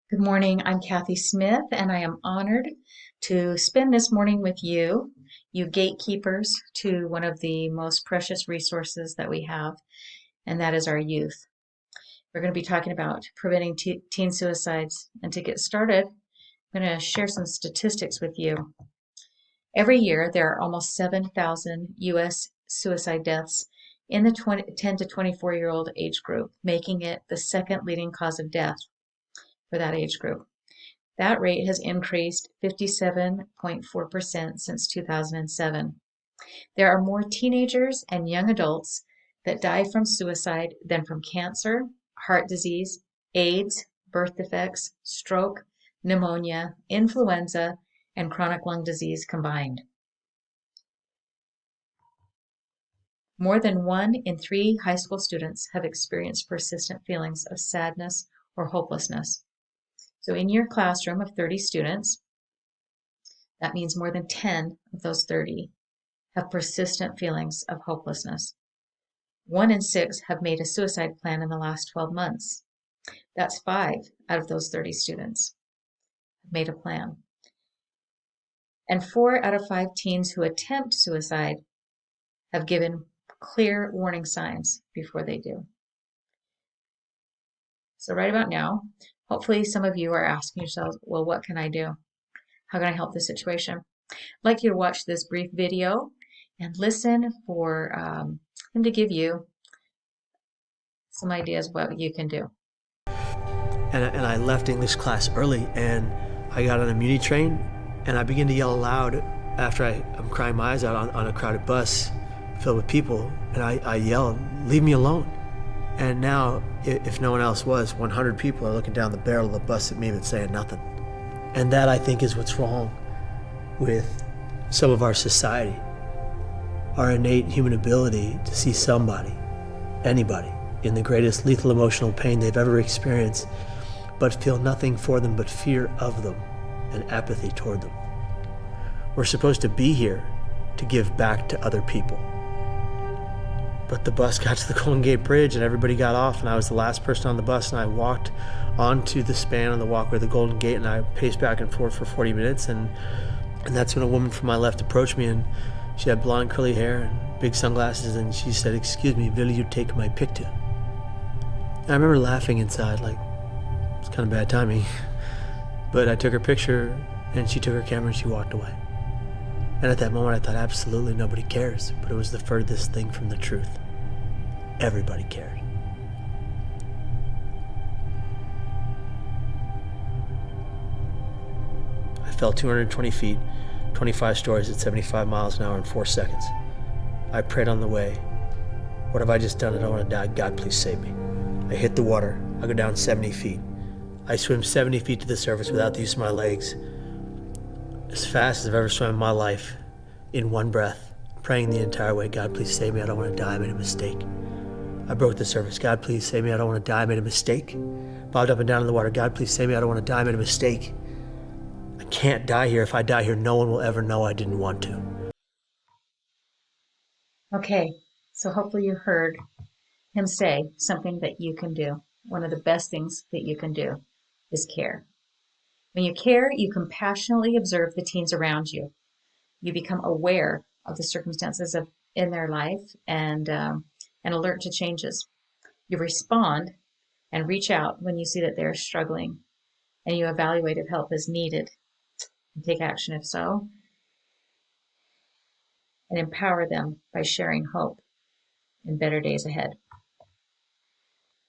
Good morning. I'm Kathy Smith, and I am honored to spend this morning with you, you gatekeepers to one of the most precious resources that we have, and that is our youth. We're going to be talking about preventing teen suicides. And to get started, I'm going to share some statistics with you. Every year, there are almost 7,000 U.S. suicide deaths in the 10 to 24-year-old age group, making it the second leading cause of death for that age group. That rate has increased 57.4% since 2007. There are more teenagers and young adults that die from suicide than from cancer, heart disease, AIDS, birth defects, stroke, pneumonia, influenza, and chronic lung disease combined. More than 1 in 3 high school students have experienced persistent feelings of sadness or hopelessness. So in your classroom of 30 students, that means more than 10 of those 30 have persistent feelings of hopelessness. 1 in 6 have made a suicide plan in the last 12 months. That's 5 out of those 30 students have made a plan. And 4 out of 5 teens who attempt suicide have given clear warning signs before they do. So right about now, hopefully some of you are asking yourselves, well, what can I do? How can I help this situation? I'd like you to watch this brief video and listen for him to give you some ideas what you can do. And I left English class early, and I got on a Muni train, and I began to yell aloud after I'm crying my eyes out on a crowded bus filled with people, and I yelled, "Leave me alone." And now, if no one else was, 100 people are looking down the barrel of the bus at me but saying nothing. And that, I think, is what's wrong with some of our society. Our innate human ability to see somebody, anybody, in the greatest lethal emotional pain they've ever experienced, but feel nothing for them but fear of them and apathy toward them. We're supposed to be here to give back to other people. But the bus got to the Golden Gate Bridge and everybody got off, and I was the last person on the bus, and I walked onto the span on the walkway of the Golden Gate, and I paced back and forth for 40 minutes, and that's when a woman from my left approached me, and she had blonde curly hair and big sunglasses, and she said, "Excuse me, will you take my picture?" And I remember laughing inside, like, it's kind of bad timing. But I took her picture, and she took her camera, and she walked away. And at that moment, I thought, absolutely nobody cares. But it was the furthest thing from the truth. Everybody cared. I fell 220 feet, 25 stories at 75 miles an hour in 4 seconds. I prayed on the way, "What have I just done? I don't want to die. God, please save me." I hit the water. I go down 70 feet. I swim 70 feet to the surface without the use of my legs, as fast as I've ever swum in my life, in one breath, praying the entire way, "God, please save me. I don't want to die. I made a mistake." I broke the surface. "God, please save me. I don't want to die. I made a mistake." Bobbed up and down in the water. "God, please save me. I don't want to die. I made a mistake. I can't die here. If I die here, no one will ever know I didn't want to." Okay, so hopefully you heard him say something that you can do. One of the best things that you can do is care. When you care, you compassionately observe the teens around you. You become aware of the circumstances in their life and alert to changes. You respond and reach out when you see that they're struggling, and you evaluate if help is needed and take action if so, and empower them by sharing hope in better days ahead.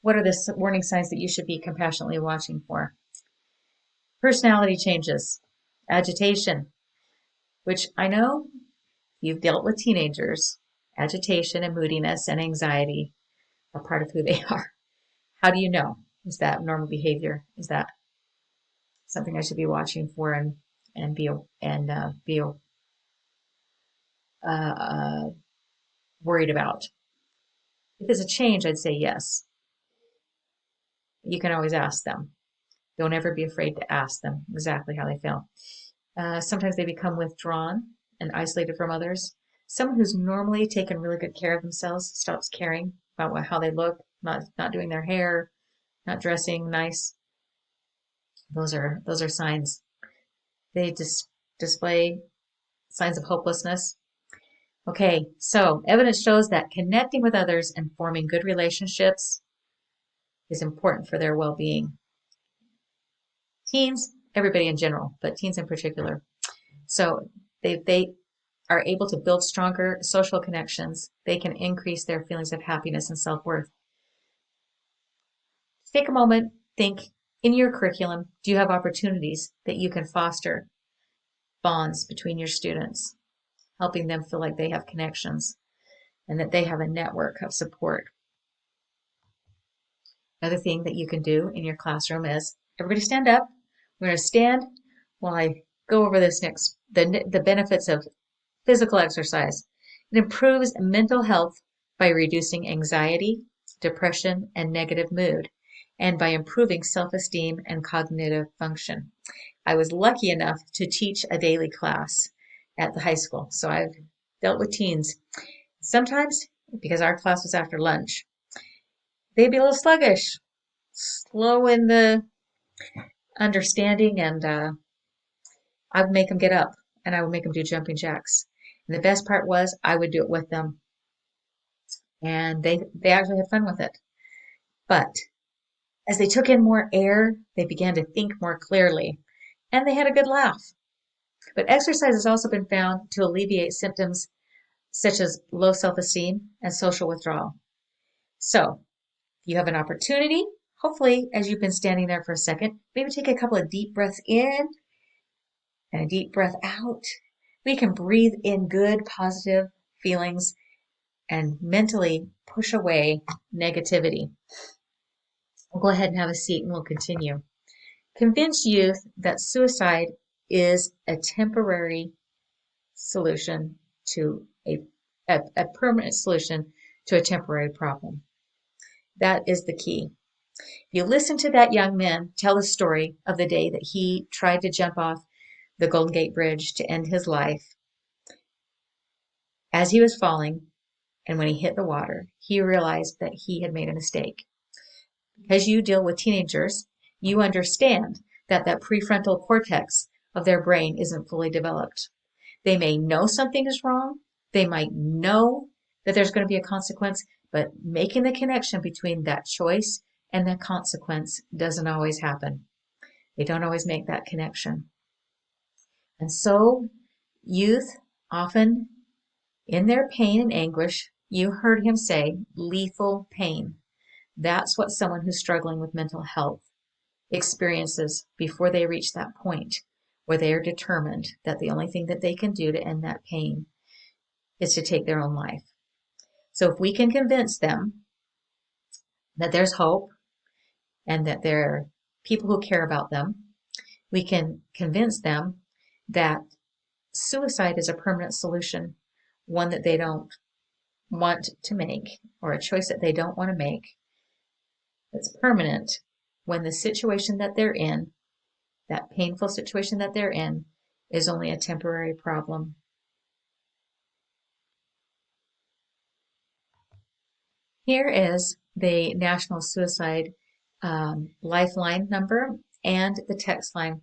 What are the warning signs that you should be compassionately watching for? Personality changes, agitation, which I know you've dealt with teenagers. Agitation and moodiness and anxiety are part of who they are. How do you know? Is that normal behavior? Is that something I should be watching for and be worried about? If it's a change, I'd say yes. You can always ask them. Don't ever be afraid to ask them exactly how they feel. Sometimes they become withdrawn and isolated from others. Someone who's normally taken really good care of themselves stops caring about how they look, not doing their hair, not dressing nice. Those are signs. They display signs of hopelessness. Okay, so evidence shows that connecting with others and forming good relationships is important for their well-being. Teens, everybody in general, but teens in particular. So they are able to build stronger social connections. They can increase their feelings of happiness and self-worth. Take a moment, think in your curriculum, do you have opportunities that you can foster bonds between your students, helping them feel like they have connections and that they have a network of support? Another thing that you can do in your classroom is everybody stand up. We're going to stand while I go over this next, the benefits of physical exercise. It improves mental health by reducing anxiety, depression, and negative mood, and by improving self-esteem and cognitive function. I was lucky enough to teach a daily class at the high school, so I've dealt with teens. Sometimes, because our class was after lunch, they'd be a little sluggish, slow in the understanding, and I would make them get up and I would make them do jumping jacks. And the best part was I would do it with them, and they actually had fun with it. But as they took in more air, they began to think more clearly, and they had a good laugh. But exercise has also been found to alleviate symptoms such as low self-esteem and social withdrawal. So, if you have an opportunity, hopefully, as you've been standing there for a second, maybe take a couple of deep breaths in and a deep breath out. We can breathe in good, positive feelings and mentally push away negativity. We'll go ahead and have a seat and we'll continue. Convince youth that suicide is a temporary solution to a permanent solution to a temporary problem. That is the key. If you listen to that young man tell the story of the day that he tried to jump off the Golden Gate Bridge to end his life, as he was falling and when he hit the water, he realized that he had made a mistake. Because you deal with teenagers, you understand that that prefrontal cortex of their brain isn't fully developed. They may know something is wrong. They might know that there's going to be a consequence, but making the connection between that choice and the consequence doesn't always happen. They don't always make that connection. And so youth often, in their pain and anguish, you heard him say, lethal pain. That's what someone who's struggling with mental health experiences before they reach that point where they are determined that the only thing that they can do to end that pain is to take their own life. So if we can convince them that there's hope and that there are people who care about them, we can convince them that suicide is a permanent solution, one that they don't want to make, or a choice that they don't want to make, that's permanent when the situation that they're in, that painful situation that they're in, is only a temporary problem. Here is the National Suicide Lifeline number and the text line.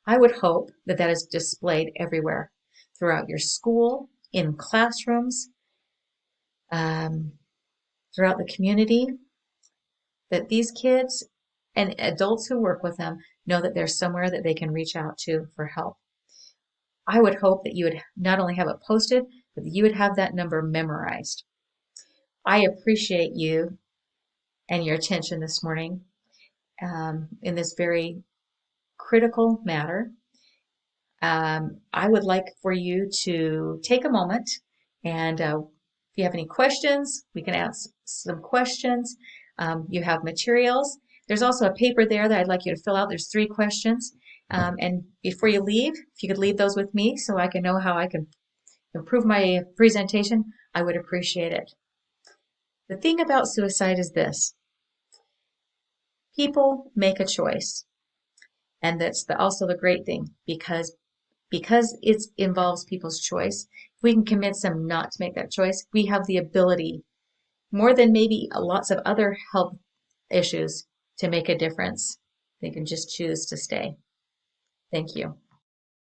I would hope that that is displayed everywhere, throughout your school, in classrooms, throughout the community, that these kids and adults who work with them know that there's somewhere that they can reach out to for help. I would hope that you would not only have it posted, but that you would have that number memorized. I appreciate you and your attention this morning in this very critical matter. I would like for you to take a moment and if you have any questions, we can ask some questions. You have materials. There's also a paper there that I'd like you to fill out. There's 3 questions. And before you leave, if you could leave those with me so I can know how I can improve my presentation, I would appreciate it. The thing about suicide is this. People make a choice. And that's also the great thing, because it involves people's choice, if we can convince them not to make that choice, we have the ability, more than maybe lots of other health issues, to make a difference They can just choose to stay. Thank you.